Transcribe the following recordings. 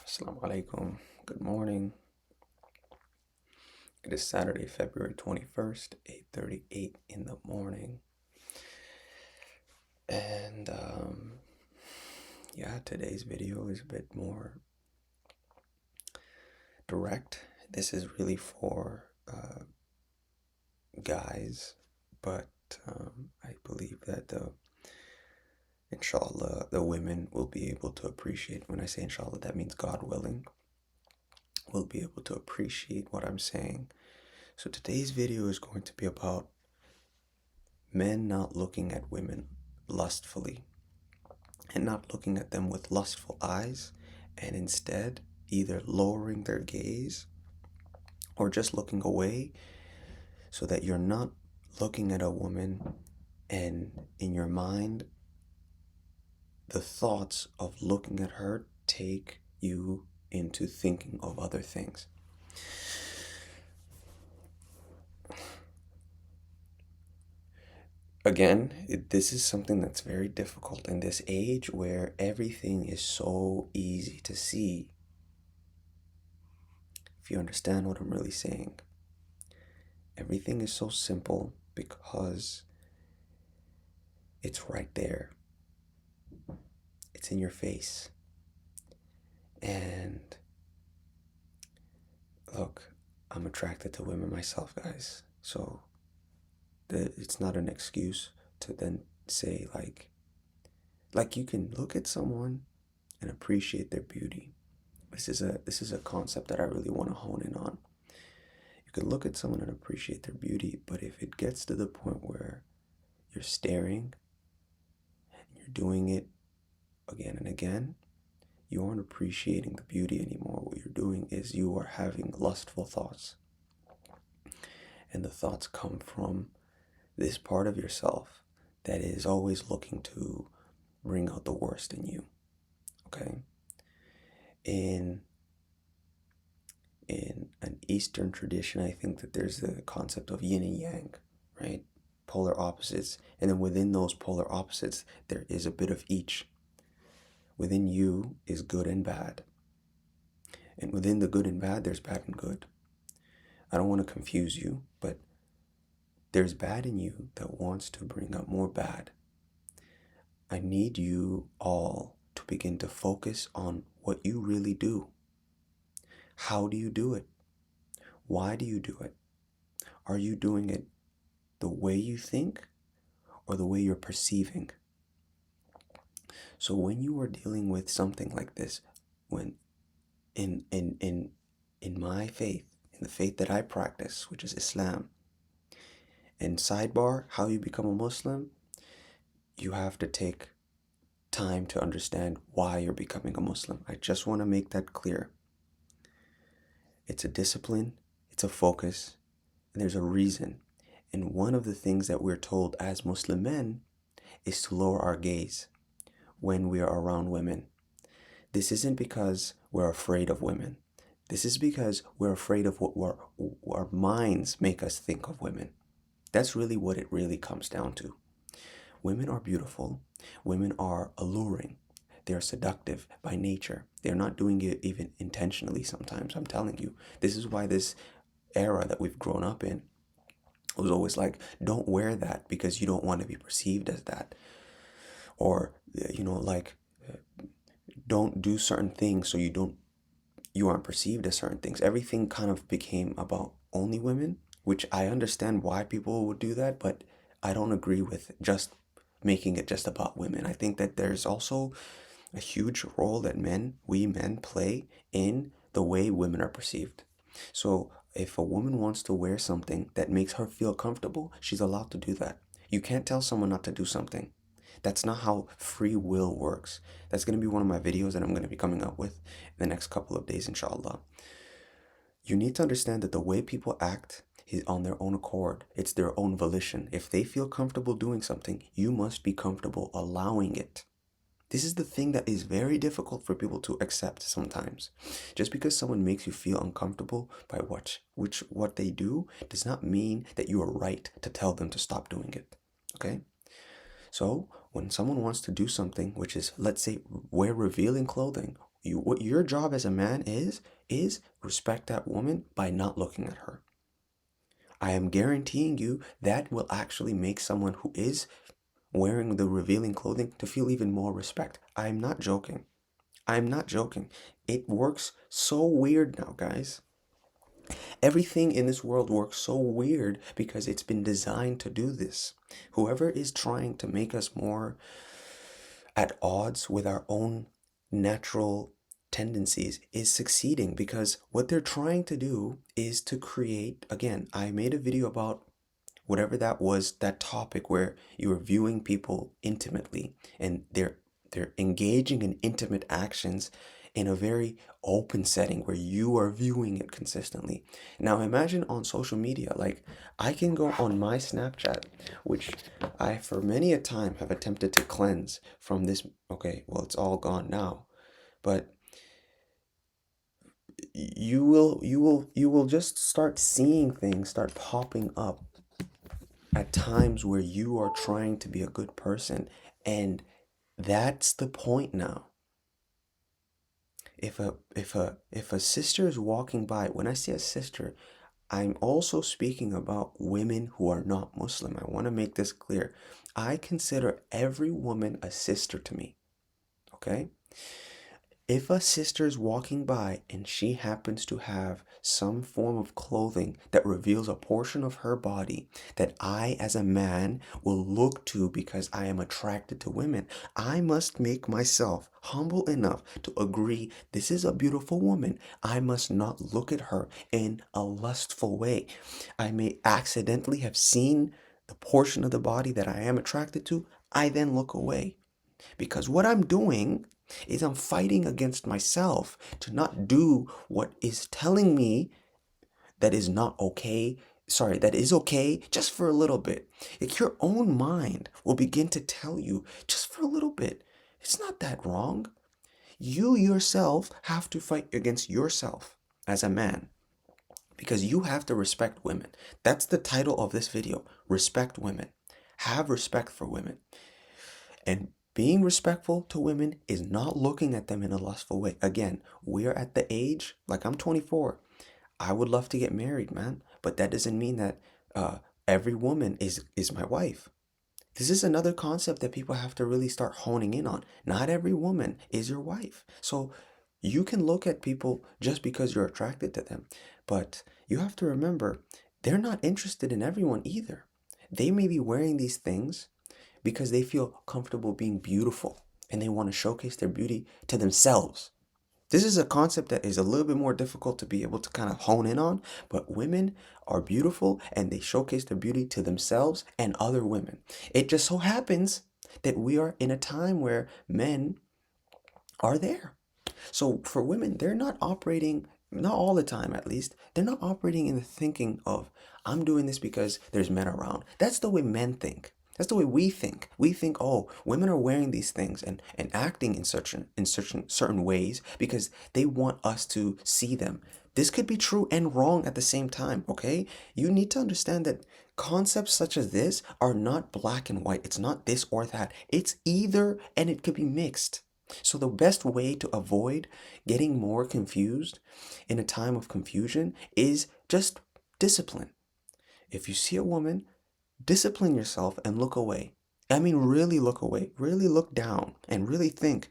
Salam Aleikum. Good morning. It is Saturday, February 21st, 8:38 in the morning. And today's video is a bit more direct. This is really for guys, but I believe that inshallah, the women will be able to appreciate. When I say inshallah, that means God willing, will be able to appreciate what I'm saying. So today's video is going to be about men not looking at women lustfully and not looking at them with lustful eyes, and instead either lowering their gaze or just looking away, so that you're not looking at a woman and in your mind the thoughts of looking at her take you into thinking of other things. Again, this is something that's very difficult in this age where everything is so easy to see. If you understand what I'm really saying, everything is so simple because it's right there. It's in your face. And look, I'm attracted to women myself, guys. So it's not an excuse to then say like you can look at someone and appreciate their beauty. This is a concept that I really want to hone in on. You can look at someone and appreciate their beauty, but if it gets to the point where you're staring and you're doing it again and again, you aren't appreciating the beauty anymore. What you're doing is you are having lustful thoughts. And the thoughts come from this part of yourself that is always looking to bring out the worst in you. Okay? In an Eastern tradition, I think that there's the concept of yin and yang, right? Polar opposites. And then within those polar opposites, there is a bit of each. Within you is good and bad. And within the good and bad, there's bad and good. I don't want to confuse you, but there's bad in you that wants to bring up more bad. I need you all to begin to focus on what you really do. How do you do it? Why do you do it? Are you doing it the way you think or the way you're perceiving? So when you are dealing with something like this, when in my faith, in the faith that I practice, which is Islam, and sidebar, how you become a Muslim, you have to take time to understand why you're becoming a Muslim. I just want to make that clear. It's a discipline, it's a focus, and there's a reason. And one of the things that we're told as Muslim men is to lower our gaze when we are around women. This isn't because we're afraid of women. This is because we're afraid of what our minds make us think of women. That's really what it really comes down to. Women are beautiful. Women are alluring. They're seductive by nature. They're not doing it even intentionally sometimes. I'm telling you. This is why this era that we've grown up in was always like, don't wear that because you don't want to be perceived as that. Or, don't do certain things so you aren't perceived as certain things. Everything kind of became about only women, which I understand why people would do that, but I don't agree with just making it just about women. I think that there's also a huge role that we men play in the way women are perceived. So if a woman wants to wear something that makes her feel comfortable, she's allowed to do that. You can't tell someone not to do something. That's not how free will works. That's going to be one of my videos that I'm going to be coming up with in the next couple of days, inshallah. You need to understand that the way people act is on their own accord. It's their own volition. If they feel comfortable doing something, you must be comfortable allowing it. This is the thing that is very difficult for people to accept sometimes. Just because someone makes you feel uncomfortable by what they do does not mean that you are right to tell them to stop doing it. Okay? So when someone wants to do something, which is, let's say, wear revealing clothing, what your job as a man is respect that woman by not looking at her. I am guaranteeing you that will actually make someone who is wearing the revealing clothing to feel even more respect. I'm not joking. I'm not joking. It works so weird now, guys. Everything in this world works so weird because it's been designed to do this. Whoever is trying to make us more at odds with our own natural tendencies is succeeding, because what they're trying to do is to create, again, I made a video about whatever that was, that topic where you are viewing people intimately and they're engaging in intimate actions in a very open setting where you are viewing it consistently. Now imagine on social media, like I can go on my Snapchat, which I for many a time have attempted to cleanse from this. Okay, well, it's all gone now, but you will just start seeing things start popping up at times where you are trying to be a good person. And that's the point now. If a sister is walking by, when I say a sister, I'm also speaking about women who are not Muslim. I want to make this clear. I consider every woman a sister to me. Okay? If a sister is walking by and she happens to have some form of clothing that reveals a portion of her body that I, as a man, will look to because I am attracted to women, I must make myself humble enough to agree this is a beautiful woman. I must not look at her in a lustful way. I may accidentally have seen the portion of the body that I am attracted to. I then look away. Because what I'm doing is I'm fighting against myself to not do what is telling me that is not okay. Sorry, that is okay just for a little bit. Like your own mind will begin to tell you just for a little bit. It's not that wrong. You yourself have to fight against yourself as a man because you have to respect women. That's the title of this video. Respect women. Have respect for women. And being respectful to women is not looking at them in a lustful way. Again, we are at the age, like I'm 24. I would love to get married, man. But that doesn't mean that every woman is my wife. This is another concept that people have to really start honing in on. Not every woman is your wife. So you can look at people just because you're attracted to them. But you have to remember, they're not interested in everyone either. They may be wearing these things because they feel comfortable being beautiful and they want to showcase their beauty to themselves. This is a concept that is a little bit more difficult to be able to kind of hone in on, but women are beautiful and they showcase their beauty to themselves and other women. It just so happens that we are in a time where men are there. So for women, they're not operating, not all the time at least, they're not operating in the thinking of, I'm doing this because there's men around. That's the way men think. That's the way we think. We think, oh, women are wearing these things and acting in certain ways because they want us to see them. This could be true and wrong at the same time, okay? You need to understand that concepts such as this are not black and white. It's not this or that. It's either, and it could be mixed. So the best way to avoid getting more confused in a time of confusion is just discipline. If you see a woman, discipline yourself and look away. I mean, really look away. Really look down and really think,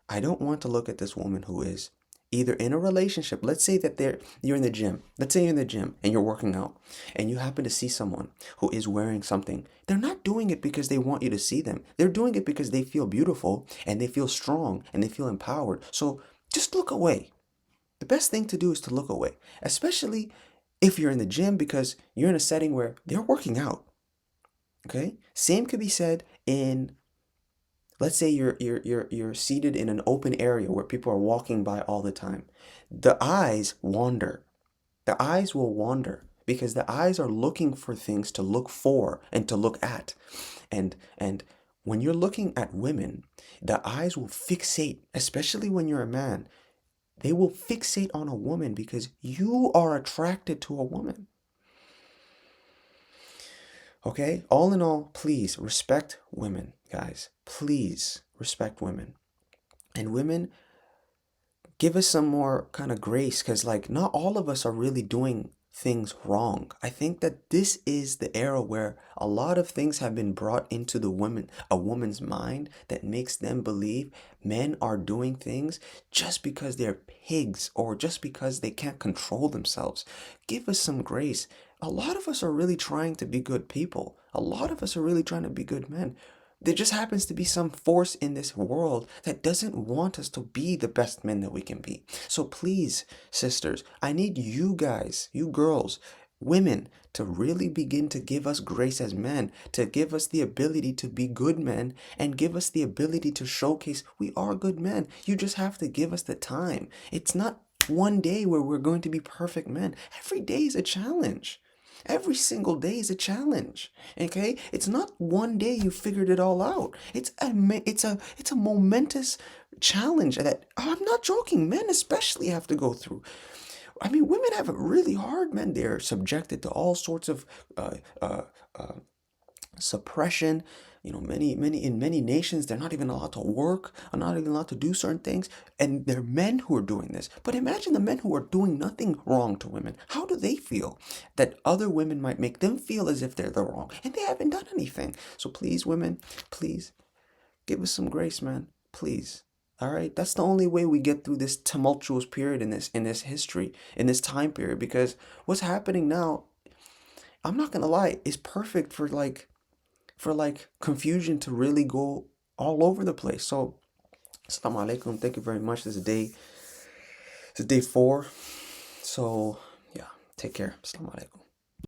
I don't want to look at this woman who is either in a relationship. Let's say that you're in the gym. Let's say you're in the gym and you're working out and you happen to see someone who is wearing something. They're not doing it because they want you to see them. They're doing it because they feel beautiful and they feel strong and they feel empowered. So just look away. The best thing to do is to look away, especially if you're in the gym because you're in a setting where they're working out. Okay? Same could be said in, let's say you're seated in an open area where people are walking by all the time. The eyes wander. The eyes will wander because the eyes are looking for things to look for and to look at. And when you're looking at women, the eyes will fixate, especially when you're a man. They will fixate on a woman because you are attracted to a woman. Okay? All in all, please respect women, guys. Please respect women. And women, give us some more kind of grace, because like not all of us are really doing things wrong. I think that this is the era where a lot of things have been brought into a woman's mind that makes them believe men are doing things just because they're pigs or just because they can't control themselves. Give us some grace. A lot of us are really trying to be good people. A lot of us are really trying to be good men. There just happens to be some force in this world that doesn't want us to be the best men that we can be. So please, sisters, I need you guys, you girls, women, to really begin to give us grace as men, to give us the ability to be good men, and give us the ability to showcase we are good men. You just have to give us the time. It's not one day where we're going to be perfect men. Every day is a challenge. Every single day is a challenge. Okay? It's not one day you figured it all out. It's a momentous challenge that, oh, I'm not joking, men especially have to go through. I mean, women have it really hard, man. They're subjected to all sorts of uh, uh, uh, suppression. In many nations, they're not even allowed to work, are not even allowed to do certain things, and they're men who are doing this. But imagine the men who are doing nothing wrong to women. How do they feel? That other women might make them feel as if they're the wrong, and they haven't done anything. So please, women, please give us some grace, man. Please. All right, that's the only way we get through this tumultuous period in this history, in this time period. Because what's happening now, I'm not gonna lie, is perfect for confusion to really go all over the place. So, Salam Alaikum. Thank you very much. This is day 4. So, yeah, take care. Salam Alaikum.